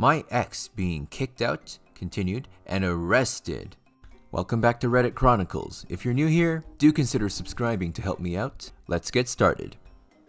My ex being kicked out, continued, and arrested. Welcome back to Reddit Chronicles. If you're new here, do consider subscribing to help me out. Let's get started.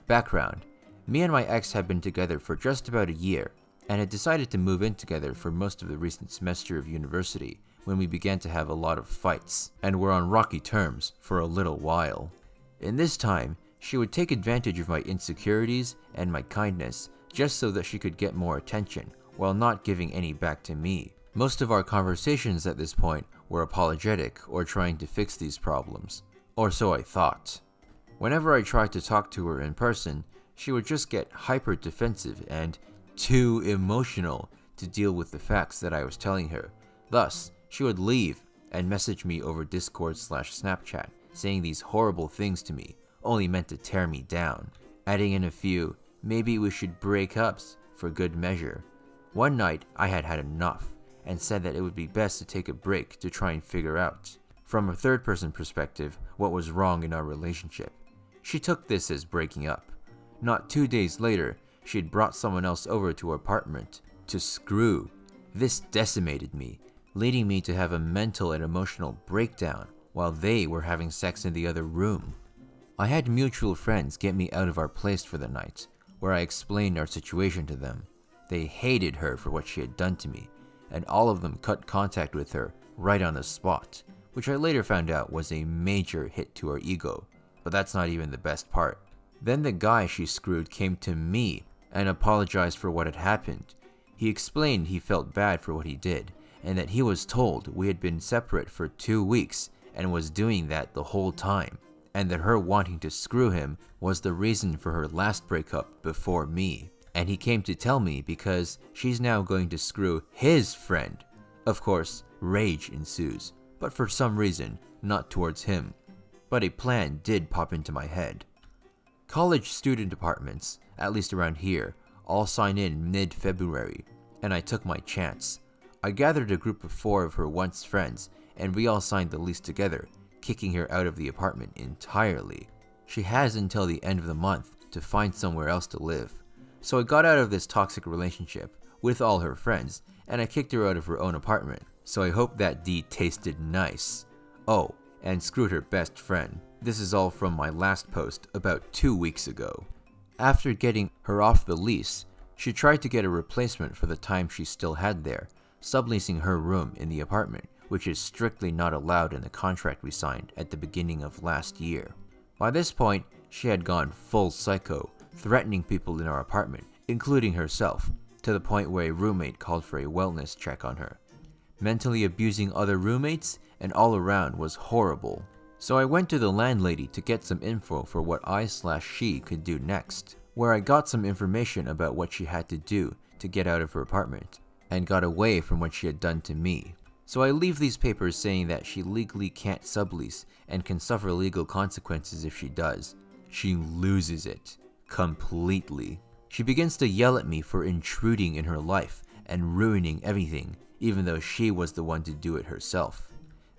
Background. Me and my ex had been together for just about a year, and had decided to move in together for most of the recent semester of university, when we began to have a lot of fights, and were on rocky terms for a little while. In this time, she would take advantage of my insecurities and my kindness, just so that she could get more attention, while not giving any back to me. Most of our conversations at this point were apologetic or trying to fix these problems, or so I thought. Whenever I tried to talk to her in person, she would just get hyper defensive and too emotional to deal with the facts that I was telling her. Thus, she would leave and message me over Discord/Snapchat, saying these horrible things to me, only meant to tear me down, adding in a few, maybe we should break up for good measure. One night, I had had enough, and said that it would be best to take a break to try and figure out, from a third-person perspective, what was wrong in our relationship. She took this as breaking up. Not 2 days later, she had brought someone else over to our apartment to screw. This decimated me, leading me to have a mental and emotional breakdown while they were having sex in the other room. I had mutual friends get me out of our place for the night, where I explained our situation to them. They hated her for what she had done to me, and all of them cut contact with her right on the spot, which I later found out was a major hit to her ego, but that's not even the best part. Then the guy she screwed came to me and apologized for what had happened. He explained he felt bad for what he did, and that he was told we had been separate for 2 weeks and was doing that the whole time, and that her wanting to screw him was the reason for her last breakup before me. And he came to tell me because she's now going to screw his friend. Of course, rage ensues, but for some reason, not towards him. But a plan did pop into my head. College student apartments, at least around here, all sign in mid-February, and I took my chance. I gathered a group of 4 of her once friends, and we all signed the lease together, kicking her out of the apartment entirely. She has until the end of the month to find somewhere else to live. So I got out of this toxic relationship with all her friends, and I kicked her out of her own apartment. So I hope that deed tasted nice. Oh, and screwed her best friend. This is all from my last post about 2 weeks ago. After getting her off the lease, she tried to get a replacement for the time she still had there, subleasing her room in the apartment, which is strictly not allowed in the contract we signed at the beginning of last year. By this point, she had gone full psycho, threatening people in our apartment, including herself, to the point where a roommate called for a wellness check on her. Mentally abusing other roommates, and all around was horrible. So I went to the landlady to get some info for what I/she could do next, where I got some information about what she had to do to get out of her apartment, and got away from what she had done to me. So I leave these papers saying that she legally can't sublease and can suffer legal consequences if she does. She loses it. Completely. She begins to yell at me for intruding in her life and ruining everything, even though she was the one to do it herself.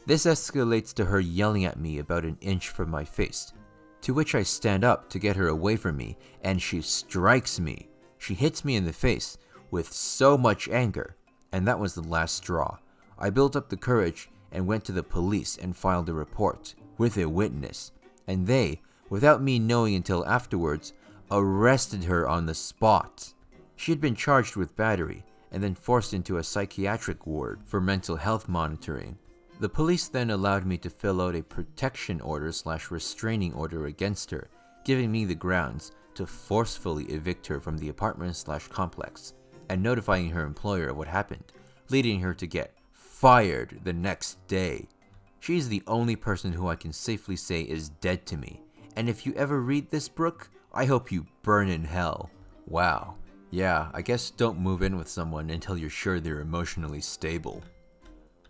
This escalates to her yelling at me about an inch from my face, to which I stand up to get her away from me, and she strikes me. She hits me in the face with so much anger, and that was the last straw. I built up the courage and went to the police and filed a report with a witness, and they, without me knowing until afterwards, arrested her on the spot. She had been charged with battery and then forced into a psychiatric ward for mental health monitoring. The police then allowed me to fill out a protection order/restraining order against her, giving me the grounds to forcefully evict her from the apartment/complex and notifying her employer of what happened, leading her to get fired the next day. She's the only person who I can safely say is dead to me, and if you ever read this, Brooke, I hope you burn in hell. Wow. Yeah, I guess don't move in with someone until you're sure they're emotionally stable.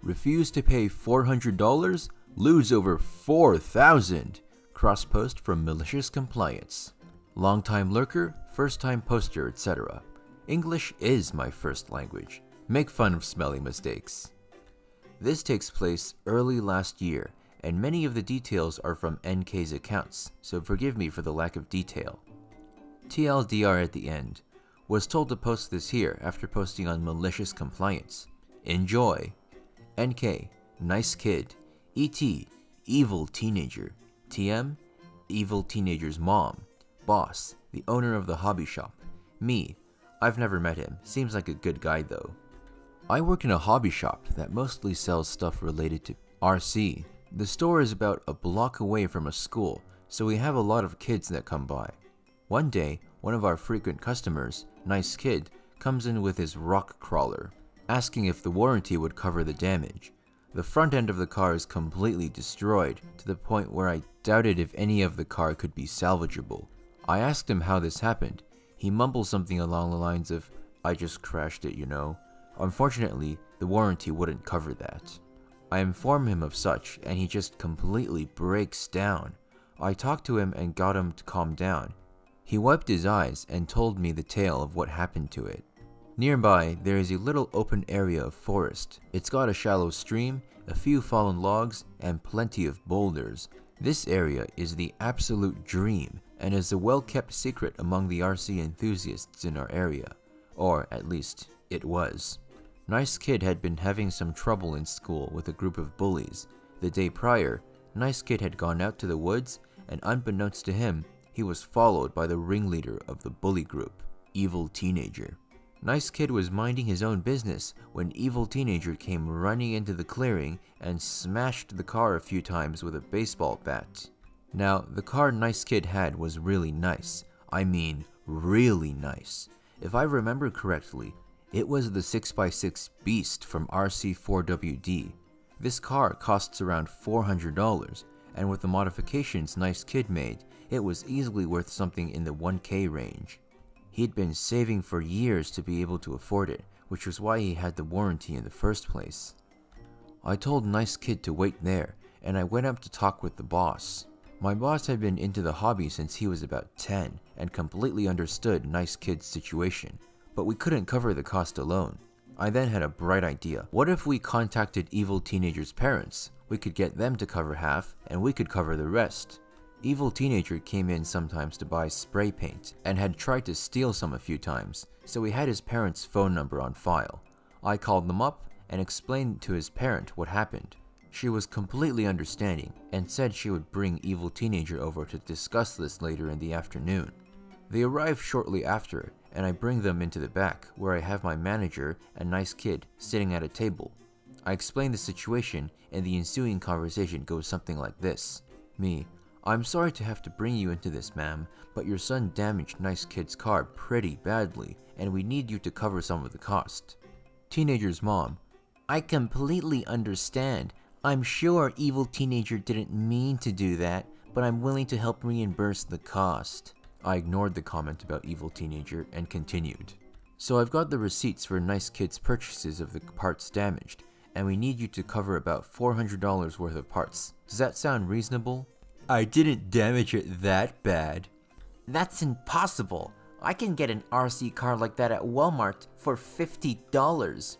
Refuse to pay $400? Lose over $4,000. Cross post from malicious compliance. Long-time lurker, first-time poster, etc. English is my first language. Make fun of spelling mistakes. This takes place early last year, and many of the details are from NK's accounts, so forgive me for the lack of detail. TLDR at the end. Was told to post this here after posting on malicious compliance. Enjoy. NK, nice kid. ET, evil teenager. TM, evil teenager's mom. Boss, the owner of the hobby shop. Me, I've never met him. Seems like a good guy though. I work in a hobby shop that mostly sells stuff related to RC. The store is about a block away from a school, so we have a lot of kids that come by. One day, one of our frequent customers, nice kid, comes in with his rock crawler, asking if the warranty would cover the damage. The front end of the car is completely destroyed, to the point where I doubted if any of the car could be salvageable. I asked him how this happened. He mumbled something along the lines of, "I just crashed it, you know." Unfortunately, the warranty wouldn't cover that. I inform him of such, and he just completely breaks down. I talked to him and got him to calm down. He wiped his eyes and told me the tale of what happened to it. Nearby, there is a little open area of forest. It's got a shallow stream, a few fallen logs, and plenty of boulders. This area is the absolute dream, and is a well-kept secret among the RC enthusiasts in our area. Or, at least, it was. Nice Kid had been having some trouble in school with a group of bullies. The day prior, Nice Kid had gone out to the woods, and unbeknownst to him, he was followed by the ringleader of the bully group, Evil Teenager. Nice Kid was minding his own business when Evil Teenager came running into the clearing and smashed the car a few times with a baseball bat. Now, the car Nice Kid had was really nice. I mean, really nice. If I remember correctly, it was the 6x6 Beast from RC4WD. This car costs around $400, and with the modifications Nice Kid made, it was easily worth something in the 1K range. He'd been saving for years to be able to afford it, which was why he had the warranty in the first place. I told Nice Kid to wait there, and I went up to talk with the boss. My boss had been into the hobby since he was about 10, and completely understood Nice Kid's situation, but we couldn't cover the cost alone. I then had a bright idea. What if we contacted Evil Teenager's parents? We could get them to cover half, and we could cover the rest. Evil Teenager came in sometimes to buy spray paint, and had tried to steal some a few times, so we had his parents' phone number on file. I called them up, and explained to his parent what happened. She was completely understanding, and said she would bring Evil Teenager over to discuss this later in the afternoon. They arrived shortly after, and I bring them into the back, where I have my manager and Nice Kid sitting at a table. I explain the situation, and the ensuing conversation goes something like this. Me: "I'm sorry to have to bring you into this, ma'am, but your son damaged Nice Kid's car pretty badly, and we need you to cover some of the cost." Teenager's mom: "I completely understand. I'm sure Evil Teenager didn't mean to do that, but I'm willing to help reimburse the cost." I ignored the comment about Evil Teenager and continued. "So I've got the receipts for Nice Kid's purchases of the parts damaged, and we need you to cover about $400 worth of parts. Does that sound reasonable?" "I didn't damage it that bad." "That's impossible. I can get an RC car like that at Walmart for $50.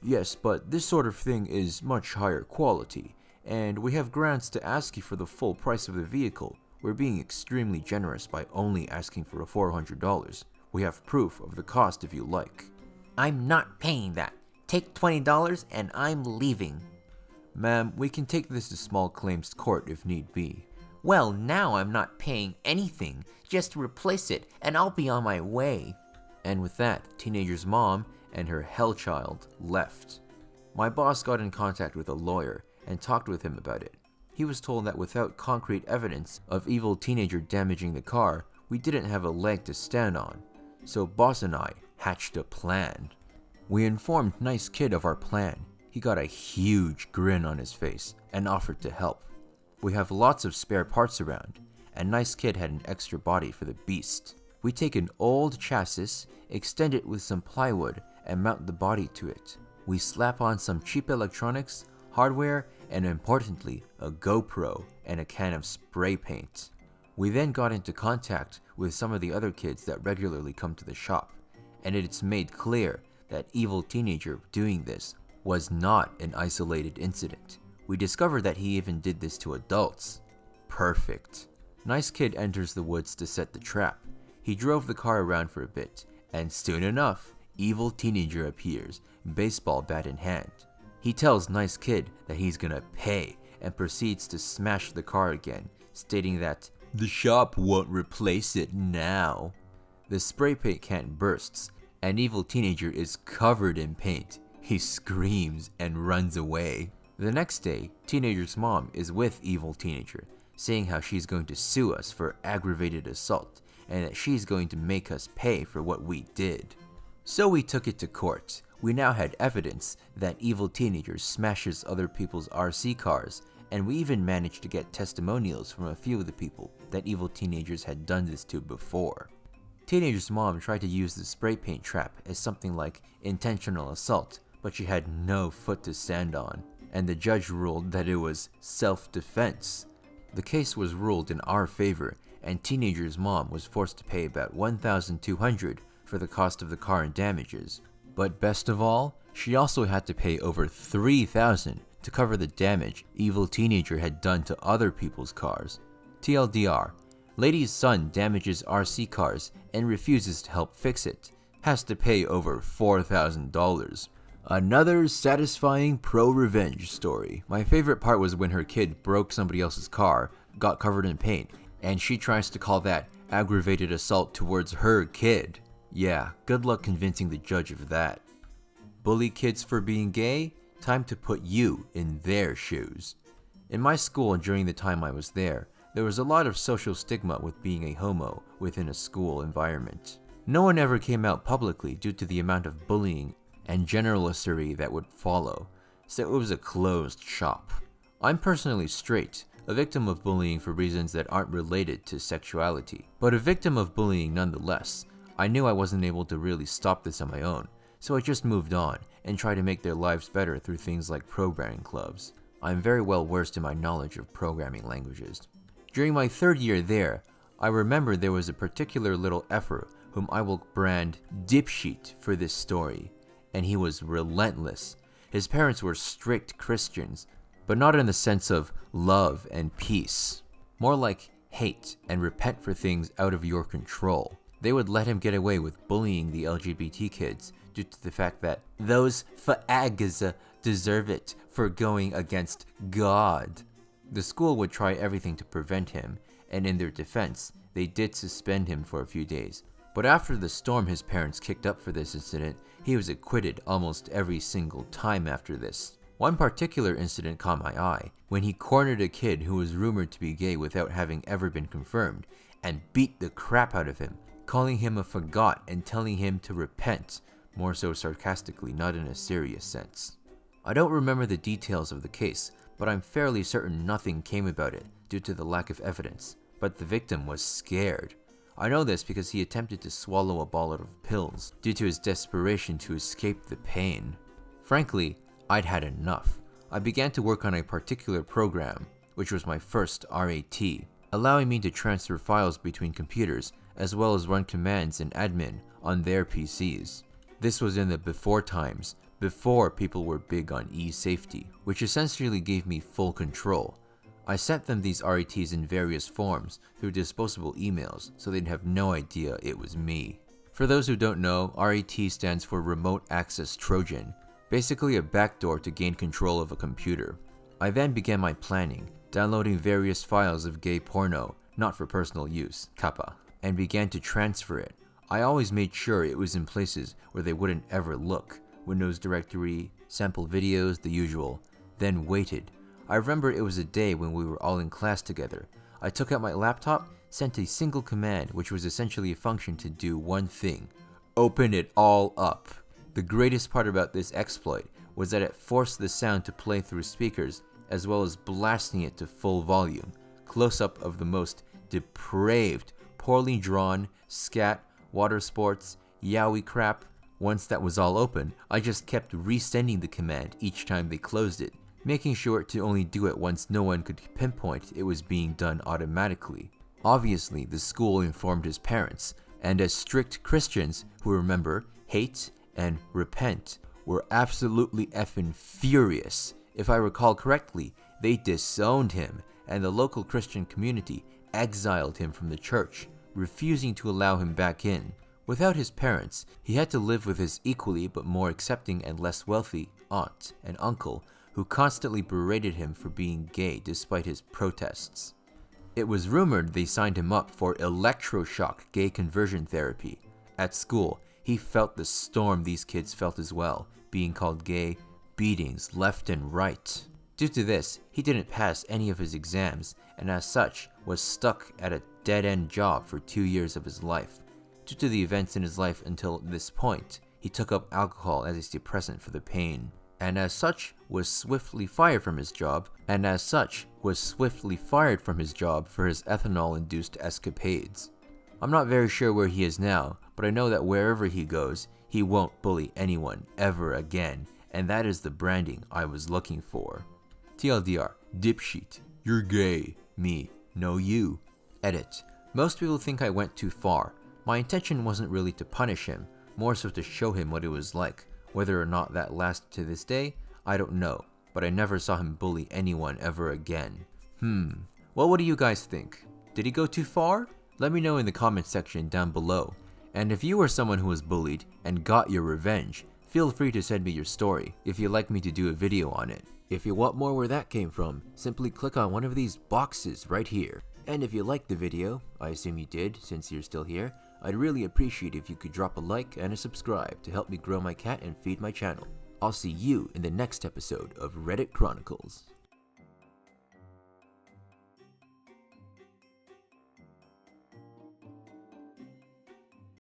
"Yes, but this sort of thing is much higher quality, and we have grants to ask you for the full price of the vehicle. We're being extremely generous by only asking for $400. We have proof of the cost if you like." "I'm not paying that. Take $20 and I'm leaving." "Ma'am, we can take this to small claims court if need be." "Well, now I'm not paying anything. Just replace it and I'll be on my way." And with that, Teenager's mom and her hell child left. My boss got in contact with a lawyer and talked with him about it. He was told that without concrete evidence of Evil Teenager damaging the car, we didn't have a leg to stand on. So boss and I hatched a plan. We informed Nice Kid of our plan. He got a huge grin on his face and offered to help. We have lots of spare parts around, and Nice Kid had an extra body for the Beast. We take an old chassis, extend it with some plywood, and mount the body to it. We slap on some cheap electronics, hardware, and importantly, a GoPro and a can of spray paint. We then got into contact with some of the other kids that regularly come to the shop, and it's made clear that Evil Teenager doing this was not an isolated incident. We discovered that he even did this to adults. Perfect. Nice Kid enters the woods to set the trap. He drove the car around for a bit, And soon enough, evil teenager appears, baseball bat in hand. He tells nice kid that he's gonna pay and proceeds to smash the car again, stating that the shop won't replace it now. The spray paint can bursts, and evil teenager is covered in paint. He screams and runs away. The next day, teenager's mom is with evil teenager, saying how she's going to sue us for aggravated assault and that she's going to make us pay for what we did. So we took it to court. We now had evidence that evil teenager smashes other people's RC cars, and we even managed to get testimonials from a few of the people that evil teenagers had done this to before. Teenager's mom tried to use the spray paint trap as something like intentional assault, but she had no foot to stand on, and the judge ruled that it was self-defense. The case was ruled in our favor, and teenager's mom was forced to pay about $1,200 for the cost of the car and damages. But best of all, she also had to pay over $3,000 to cover the damage evil teenager had done to other people's cars. TLDR, lady's son damages RC cars and refuses to help fix it, has to pay over $4,000. Another satisfying pro-revenge story. My favorite part was when her kid broke somebody else's car, got covered in paint, and she tries to call that aggravated assault towards her kid. Yeah, good luck convincing the judge of that. Bully kids for being gay? Time to put you in their shoes. In my school during the time I was there was a lot of social stigma with being a homo within a school environment. No one ever came out publicly due to the amount of bullying and generalisery that would follow, so it was a closed shop. I'm personally straight, a victim of bullying for reasons that aren't related to sexuality, but a victim of bullying nonetheless. I knew I wasn't able to really stop this on my own, so I just moved on and tried to make their lives better through things like programming clubs. I'm very well versed in my knowledge of programming languages. During my third year there, I remember there was a particular little effer whom I will brand dipshit for this story, and he was relentless. His parents were strict Christians, but not in the sense of love and peace, more like hate and repent for things out of your control. They would let him get away with bullying the LGBT kids due to the fact that those fa'ags deserve it for going against God. The school would try everything to prevent him, and in their defense, they did suspend him for a few days. But after the storm his parents kicked up for this incident, he was acquitted almost every single time after this. One particular incident caught my eye, when he cornered a kid who was rumored to be gay without having ever been confirmed, and beat the crap out of him, calling him a fagot and telling him to repent, more so sarcastically, not in a serious sense. I don't remember the details of the case, but I'm fairly certain nothing came about it due to the lack of evidence, but the victim was scared. I know this because he attempted to swallow a bottle of pills due to his desperation to escape the pain. Frankly, I'd had enough. I began to work on a particular program, which was my first RAT, allowing me to transfer files between computers as well as run commands in admin on their PCs. This was in the before times, before people were big on e-safety, which essentially gave me full control. I sent them these RATs in various forms through disposable emails, so they'd have no idea it was me. For those who don't know, RAT stands for Remote Access Trojan, basically a backdoor to gain control of a computer. I then began my planning, downloading various files of gay porno, not for personal use, kappa, and began to transfer it. I always made sure it was in places where they wouldn't ever look, Windows directory, sample videos, the usual, then waited. I remember it was a day when we were all in class together. I took out my laptop, sent a single command which was essentially a function to do one thing: open it all up. The greatest part about this exploit was that it forced the sound to play through speakers as well as blasting it to full volume. Close-up of the most depraved, poorly drawn, scat, water sports, yaoi crap. Once that was all open, I just kept resending the command each time they closed it, making sure to only do it once no one could pinpoint it was being done automatically. Obviously, the school informed his parents, and as strict Christians who remember, hate, and repent, were absolutely effing furious. If I recall correctly, they disowned him, and the local Christian community exiled him from the church, refusing to allow him back in, Without his parents, he had to live with his equally but more accepting and less wealthy aunt and uncle who constantly berated him for being gay despite his protests. It was rumored they signed him up for electroshock gay conversion therapy. At school, he felt the storm these kids felt as well, being called gay, beatings left and right. Due to this, he didn't pass any of his exams and as such was stuck at a dead-end job for 2 years of his life. Due to the events in his life until this point, he took up alcohol as a depressant for the pain, and as such was swiftly fired from his job, for his ethanol-induced escapades. I'm not very sure where he is now, but I know that wherever he goes, he won't bully anyone ever again, and that is the branding I was looking for. TLDR, dipshit, you're gay, me, no you. Edit. Most people think I went too far. My intention wasn't really to punish him, more so to show him what it was like. Whether or not that lasted to this day, I don't know, but I never saw him bully anyone ever again. Well, what do you guys think? Did he go too far? Let me know in the comment section down below. And if you were someone who was bullied and got your revenge, feel free to send me your story if you'd like me to do a video on it. If you want more where that came from, simply click on one of these boxes right here. And if you liked the video, I assume you did since you're still here, I'd really appreciate if you could drop a like and a subscribe to help me grow my cat and feed my channel. I'll see you in the next episode of Reddit Chronicles.